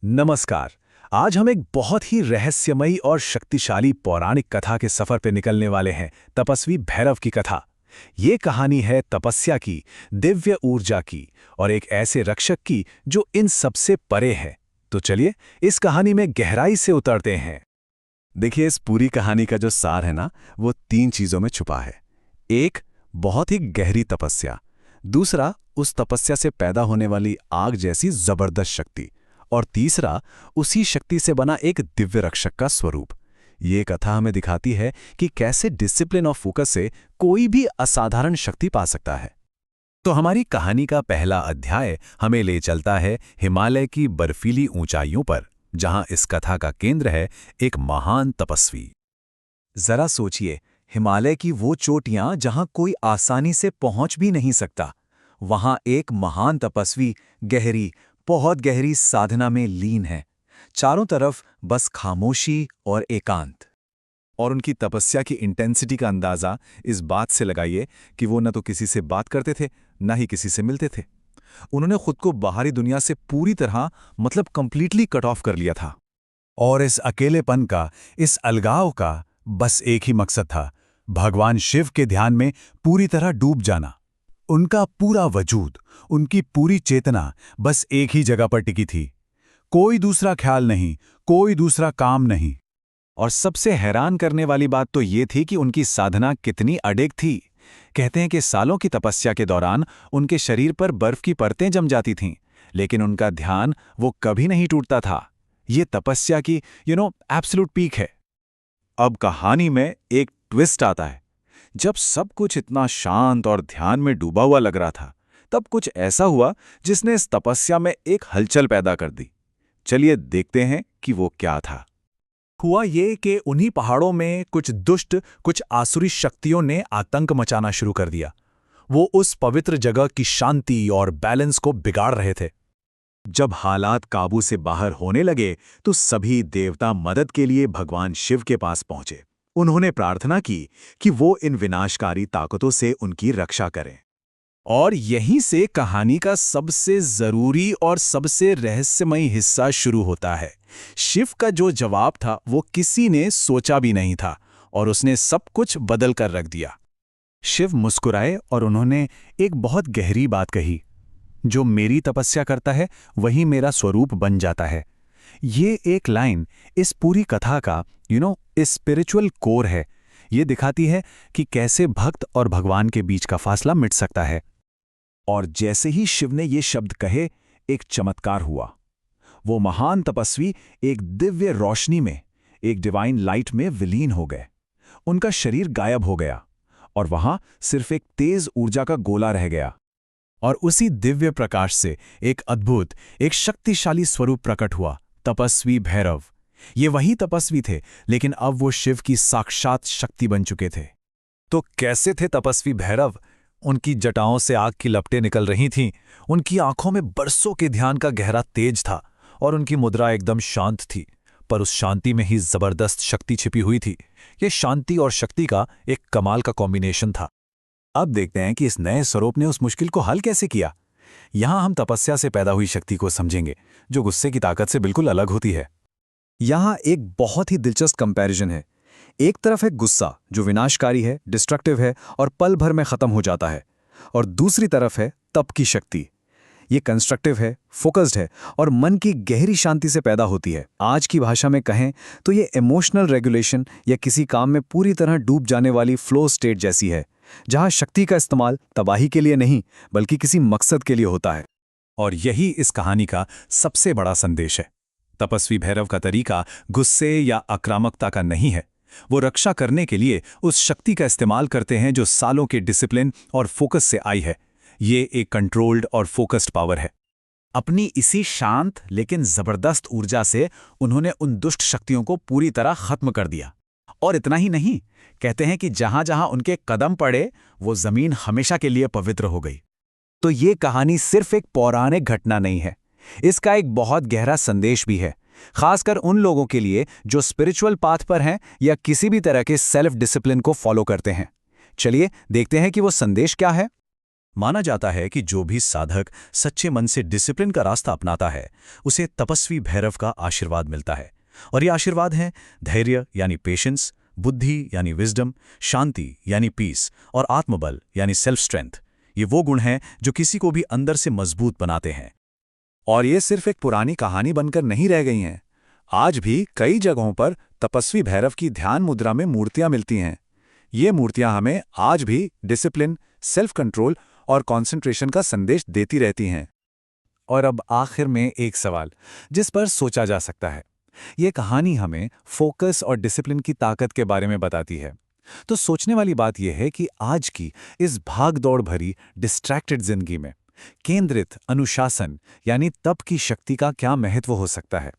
नमस्कार। आज हम एक बहुत ही रहस्यमयी और शक्तिशाली पौराणिक कथा के सफर पे निकलने वाले हैं, तपस्वी भैरव की कथा। ये कहानी है तपस्या की, दिव्य ऊर्जा की और एक ऐसे रक्षक की जो इन सबसे परे है। तो चलिए इस कहानी में गहराई से उतरते हैं। देखिए, इस पूरी कहानी का जो सार है ना, वो 3 चीजों में छुपा है। एक, बहुत ही गहरी तपस्या। दूसरा, उस तपस्या से पैदा होने वाली आग जैसी जबरदस्त शक्ति। और तीसरा, उसी शक्ति से बना एक दिव्य रक्षक का स्वरूप। ये कथा हमें दिखाती है कि कैसे डिसिप्लिन और फोकस से कोई भी असाधारण शक्ति पा सकता है। तो हमारी कहानी का पहला अध्याय हमें ले चलता है हिमालय की बर्फीली ऊंचाइयों पर, जहां इस कथा का केंद्र है एक महान तपस्वी। जरा सोचिए, हिमालय की वो चोटियां जहां कोई आसानी से पहुंच भी नहीं सकता। वहां एक महान तपस्वी बहुत गहरी साधना में लीन है। चारों तरफ बस खामोशी और एकांत। और उनकी तपस्या की इंटेंसिटी का अंदाजा इस बात से लगाइए कि वो न तो किसी से बात करते थे, न ही किसी से मिलते थे। उन्होंने खुद को बाहरी दुनिया से पूरी तरह कंप्लीटली कट ऑफ कर लिया था। और इस अकेलेपन का, इस अलगाव का बस एक ही मकसद था, भगवान शिव के ध्यान में पूरी तरह डूब जाना। उनका पूरा वजूद, उनकी पूरी चेतना बस एक ही जगह पर टिकी थी। कोई दूसरा ख्याल नहीं, कोई दूसरा काम नहीं। और सबसे हैरान करने वाली बात तो ये थी कि उनकी साधना कितनी अडिग थी। कहते हैं कि सालों की तपस्या के दौरान उनके शरीर पर बर्फ की परतें जम जाती थीं, लेकिन उनका ध्यान वो कभी नहीं टूटता था। ये तपस्या की एब्सोल्यूट पीक है। अब कहानी में एक ट्विस्ट आता है। जब सब कुछ इतना शांत और ध्यान में डूबा हुआ लग रहा था, तब कुछ ऐसा हुआ जिसने इस तपस्या में एक हलचल पैदा कर दी। चलिए देखते हैं कि वो क्या था। हुआ ये कि उन्हीं पहाड़ों में कुछ दुष्ट, कुछ आसुरी शक्तियों ने आतंक मचाना शुरू कर दिया। वो उस पवित्र जगह की शांति और बैलेंस को बिगाड़ रहे थे। जब हालात काबू से बाहर होने लगे, तो सभी देवता मदद के लिए भगवान शिव के पास पहुंचे। उन्होंने प्रार्थना की कि वो इन विनाशकारी ताकतों से उनकी रक्षा करें। और यहीं से कहानी का सबसे जरूरी और सबसे रहस्यमयी हिस्सा शुरू होता है। शिव का जो जवाब था वो किसी ने सोचा भी नहीं था, और उसने सब कुछ बदल कर रख दिया। शिव मुस्कुराए और उन्होंने एक बहुत गहरी बात कही, जो मेरी तपस्या करता है वही मेरा स्वरूप बन जाता है। ये एक लाइन इस पूरी कथा का इस स्पिरिचुअल कोर है। ये दिखाती है कि कैसे भक्त और भगवान के बीच का फासला मिट सकता है। और जैसे ही शिव ने ये शब्द कहे, एक चमत्कार हुआ। वो महान तपस्वी एक दिव्य रोशनी में, एक डिवाइन लाइट में विलीन हो गए। उनका शरीर गायब हो गया और वहां सिर्फ एक तेज ऊर्जा का गोला रह गया। और उसी दिव्य प्रकाश से एक अद्भुत, एक शक्तिशाली स्वरूप प्रकट हुआ, तपस्वी भैरव। ये वही तपस्वी थे, लेकिन अब वो शिव की साक्षात शक्ति बन चुके थे। तो कैसे थे तपस्वी भैरव? उनकी जटाओं से आग की लपटें निकल रही थीं। उनकी आंखों में बरसों के ध्यान का गहरा तेज था, और उनकी मुद्रा एकदम शांत थी। पर उस शांति में ही जबरदस्त शक्ति छिपी हुई थी। ये शांति और शक्ति का एक कमाल का कॉम्बिनेशन था। अब देखते हैं कि इस नए स्वरूप ने उस मुश्किल को हल कैसे किया। यहां हम तपस्या से पैदा हुई शक्ति को समझेंगे, जो गुस्से की ताकत से बिल्कुल अलग होती है। यहां एक बहुत ही दिलचस्प कंपैरिजन है। एक तरफ है गुस्सा, जो विनाशकारी है, डिस्ट्रक्टिव है और पल भर में खत्म हो जाता है। और दूसरी तरफ है तप की शक्ति। ये कंस्ट्रक्टिव है, फोकस्ड है और मन की गहरी शांति से पैदा होती है। आज की भाषा में कहें तो ये इमोशनल रेगुलेशन या किसी काम में पूरी तरह डूब जाने वाली फ्लो स्टेट जैसी है, जहां शक्ति का इस्तेमाल तबाही के लिए नहीं, बल्कि किसी मकसद के लिए होता है। और यही इस कहानी का सबसे बड़ा संदेश है। तपस्वी भैरव का तरीका गुस्से या आक्रामकता का नहीं है। वो रक्षा करने के लिए उस शक्ति का इस्तेमाल करते हैं जो सालों के डिसिप्लिन और फोकस से आई है। ये एक कंट्रोल्ड और फोकस्ड पावर है। अपनी इसी शांत लेकिन जबरदस्त ऊर्जा से उन्होंने उन दुष्ट शक्तियों को पूरी तरह खत्म कर दिया। और इतना ही नहीं, कहते हैं कि जहां जहां उनके कदम पड़े, वो जमीन हमेशा के लिए पवित्र हो गई। तो ये कहानी सिर्फ एक पौराणिक घटना नहीं है, इसका एक बहुत गहरा संदेश भी है, खासकर उन लोगों के लिए जो स्पिरिचुअल पाथ पर हैं या किसी भी तरह के सेल्फ डिसिप्लिन को फॉलो करते हैं। चलिए देखते हैं कि वो संदेश क्या है। माना जाता है कि जो भी साधक सच्चे मन से डिसिप्लिन का रास्ता अपनाता है, उसे तपस्वी भैरव का आशीर्वाद मिलता है। और ये आशीर्वाद हैं धैर्य यानी पेशेंस, बुद्धि यानी विजडम, शांति यानी पीस और आत्मबल यानी सेल्फ स्ट्रेंथ। ये वो गुण हैं जो किसी को भी अंदर से मजबूत बनाते हैं। और ये सिर्फ एक पुरानी कहानी बनकर नहीं रह गई हैं। आज भी कई जगहों पर तपस्वी भैरव की ध्यान मुद्रा में मूर्तियां मिलती हैं। ये मूर्तियां हमें आज भी डिसिप्लिन, सेल्फ कंट्रोल और कंसंट्रेशन का संदेश देती रहती हैं। और अब आखिर में एक सवाल जिस पर सोचा जा सकता है। ये कहानी हमें फोकस और डिसिप्लिन की ताकत के बारे में बताती है। तो सोचने वाली बात यह है कि आज की इस भाग-दौड़ भरी डिस्ट्रैक्टेड जिंदगी में केंद्रित अनुशासन यानी तप की शक्ति का क्या महत्व हो सकता है।